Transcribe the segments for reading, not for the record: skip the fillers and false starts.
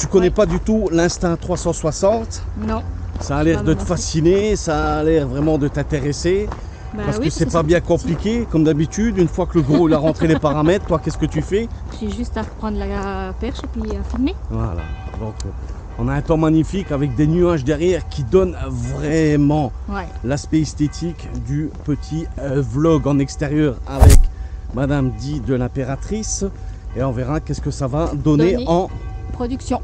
Tu connais pas du tout l'instinct 360. Non. Ça a l'air de te fasciner, ça a l'air vraiment de t'intéresser. Parce que c'est pas bien compliqué, comme d'habitude. Une fois que le gros il a rentré les paramètres, toi qu'est-ce que tu fais? J'ai juste à prendre la perche et puis à filmer. Voilà, donc on a un temps magnifique avec des nuages derrière qui donnent vraiment l'aspect esthétique du petit vlog en extérieur avec Madame Di de l'Impératrice. Et on verra qu'est-ce que ça va donner en production.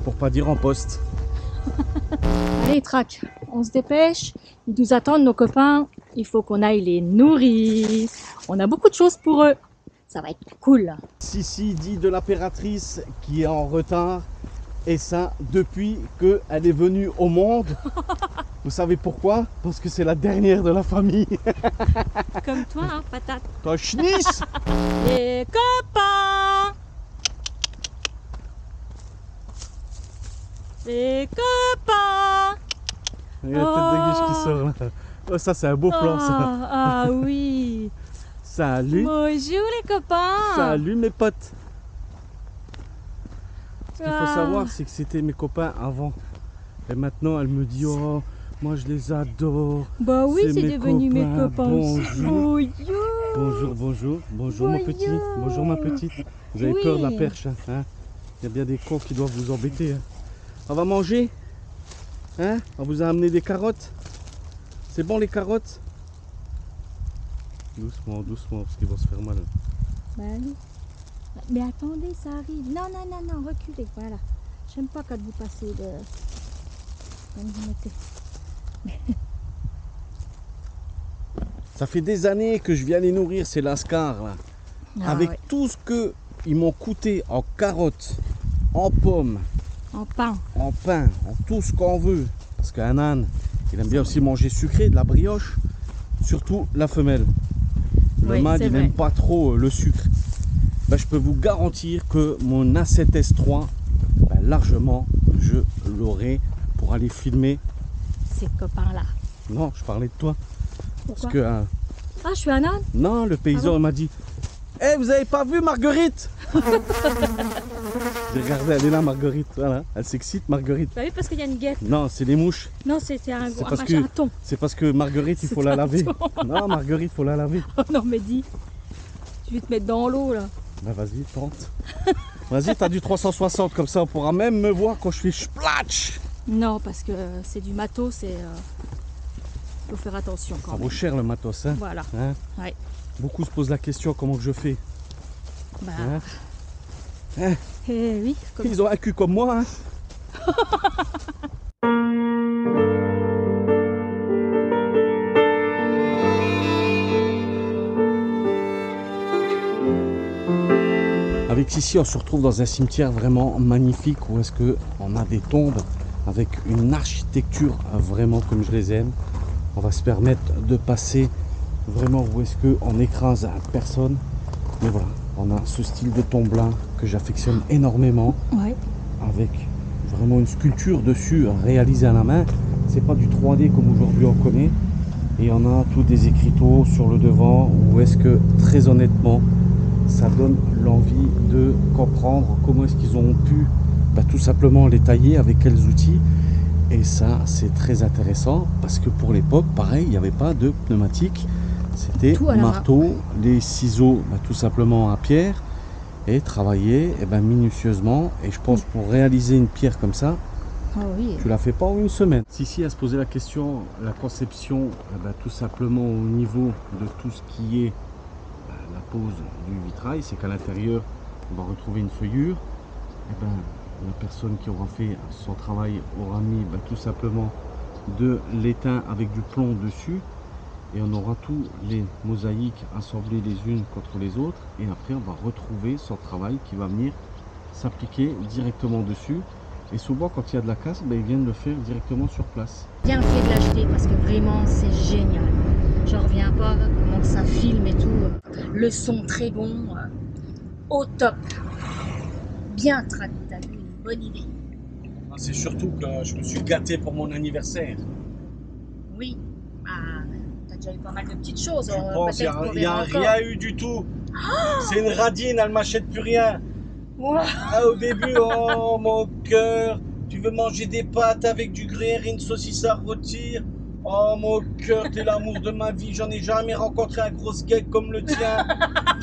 Pour pas dire en poste. Allez, trac, on se dépêche. Ils nous attendent, nos copains. Il faut qu'on aille les nourrir. On a beaucoup de choses pour eux. Ça va être cool. Sissi Di de l'Impératrice qui est en retard. Et ça, depuis qu'elle est venue au monde. Vous savez pourquoi? Parce que c'est la dernière de la famille. Comme toi, hein, patate. Toi, schniss. Les copains. Les copains. Il y a la tête de guiche qui sort là. Oh, ça, c'est un beau plan, ça. Ah oui. Salut. Bonjour les copains. Salut mes potes. Ce qu'il faut savoir, c'est que c'était mes copains avant. Et maintenant, elle me dit, oh, moi je les adore. Bah oui, c'est devenu mes copains aussi. Bonjour, bonjour. Bonjour mon petit. Bonjour ma petite. Vous avez peur de la perche, hein? Il y a bien des cons qui doivent vous embêter. Hein. On va manger? Hein? On vous a amené des carottes? C'est bon les carottes? Doucement, doucement, parce qu'ils vont se faire mal. Bah oui. Mais attendez, ça arrive. Non, non, non, non, reculez, voilà. J'aime pas quand vous passez de... Quand vous mettez... Ça fait des années que je viens les nourrir, ces lascars là. Avec tout ce qu'ils m'ont coûté en carottes, en pommes, en pain, en tout ce qu'on veut. Parce qu'un âne, il aime bien aussi manger sucré, de la brioche, surtout la femelle. Le mâle, il n'aime pas trop le sucre. Ben, je peux vous garantir que mon A7S3, ben, largement, je l'aurai pour aller filmer ces copains-là. Non, je parlais de toi. Pourquoi? Parce que, ah, je suis un âne? Non, le paysan m'a dit, hey, vous avez pas vu Marguerite? J'ai regardé, elle est là Marguerite, voilà, elle s'excite Marguerite. Bah oui, parce qu'il y a une guêpe. Non, c'est les mouches. Non, c'est un thon. C'est parce que Marguerite, il faut la laver. Non, Marguerite, il faut la laver. Oh non, mais dis, tu vais te mettre dans l'eau là. Bah vas-y, tente. Vas-y, t'as du 360, comme ça on pourra même me voir quand je fais splatch. Non, parce que c'est du matos et faut faire attention quand même. Ça vaut cher le matos, hein. Voilà. Hein? Ouais. Beaucoup se posent la question comment que je fais. Bah. Hein? Oui. Ils ont un cul comme moi, hein. Avec Sissi, on se retrouve dans un cimetière vraiment magnifique où est-ce qu'on a des tombes avec une architecture vraiment comme je les aime. On va se permettre de passer vraiment où est-ce qu'on écrase personne. Mais voilà, on a ce style de tombe là que j'affectionne énormément. Ouais. Avec vraiment une sculpture dessus réalisée à la main. C'est pas du 3D comme aujourd'hui on connaît. Et on a tous des écriteaux sur le devant où est-ce que très honnêtement ça donne l'envie de comprendre comment est-ce qu'ils ont pu tout simplement les tailler, avec quels outils. Et ça c'est très intéressant parce que pour l'époque pareil, il n'y avait pas de pneumatique, c'était marteau, les ciseaux tout simplement à pierre et travailler minutieusement. Et je pense pour réaliser une pierre comme ça, tu la fais pas en une semaine. Sissi a se posé la question, la conception tout simplement au niveau de tout ce qui est la pose du vitrail, c'est qu'à l'intérieur on va retrouver une feuillure. Et la personne qui aura fait son travail aura mis tout simplement de l'étain avec du plomb dessus, et on aura tous les mosaïques assemblées les unes contre les autres, et après on va retrouver son travail qui va venir s'appliquer directement dessus. Et souvent quand il y a de la casse, ils viennent le faire directement sur place. Bien fait de l'acheter parce que vraiment c'est génial. J'en reviens pas comment ça filme et tout. Le son très bon, au top. Bien traqué, t'as vu, une bonne idée. C'est surtout que je me suis gâté pour mon anniversaire. Oui, t'as déjà eu pas mal de petites choses. Il n'y a rien eu du tout. C'est une radine, elle m'achète plus rien. Ouah. Ah, au début, oh mon cœur, tu veux manger des pâtes avec du gruyère et une saucisse à rôtir? Oh mon cœur, t'es l'amour de ma vie, j'en ai jamais rencontré un gros geek comme le tien.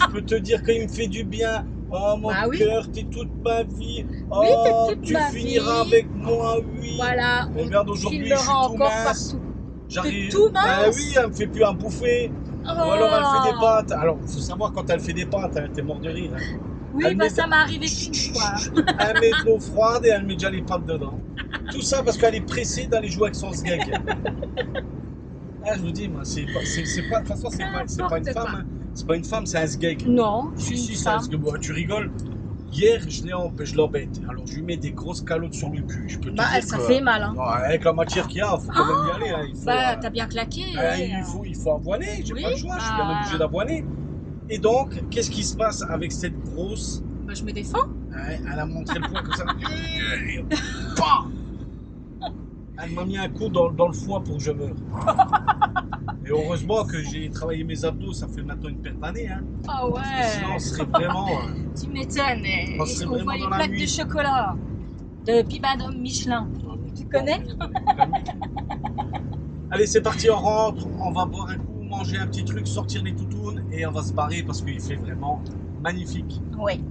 Je peux te dire qu'il me fait du bien. Oh mon Bah oui. cœur, t'es toute ma vie. Oui, t'es Oh, toute tu ma finiras vie. avec moi, oui. Voilà, on Regarde, te aujourd'hui, je suis filmera tout encore mince. partout. J'arrive. tout Ben mince? oui, elle me fait plus à bouffer. Oh. Ou alors elle fait des pâtes. Alors, faut savoir quand elle fait des pâtes, hein, t'es mort de rire. Hein. Oui, Elle bah met ça m'est arrivé qu'une fois. Elle met de l'eau froide et elle met déjà les pâtes dedans. Tout ça parce qu'elle est pressée d'aller jouer avec son sgeg. Ah, je vous dis, moi, c'est pas, de toute façon, c'est pas une N'importe femme. quoi. Hein. C'est pas une femme, c'est un sgeg. Non, je suis Si, une c'est un femme. sgeg. Bon, tu rigoles. Hier, je l'embête. Alors, je lui mets des grosses calottes sur le cul. Je peux te Bah, dire ça que, fait mal, hein. avec la matière qu'il y a, il faut quand même y aller. Hein. Il faut, Bah, t'as bien claqué. Ouais. il faut avoiner. J'ai Oui, pas le choix. Je suis bien obligé bah, d'avoiner. Et donc, qu'est-ce qui se passe avec cette grosse. bah, je me défends. Elle a montré le poing comme ça. Pah. Elle m'a mis un coup dans le foie pour que je meure. Et heureusement que j'ai travaillé mes abdos, ça fait maintenant une paire d'années. Hein. Ah ouais. Sinon, on serait vraiment. Tu m'étonnes. On serait On vraiment voit les dans la plaques nuit. de chocolat de Bibendum Michelin. Tu connais? Allez, c'est parti, on rentre. On va boire un coup, manger un petit truc, sortir les toutounes et on va se barrer parce qu'il fait vraiment magnifique. Oui.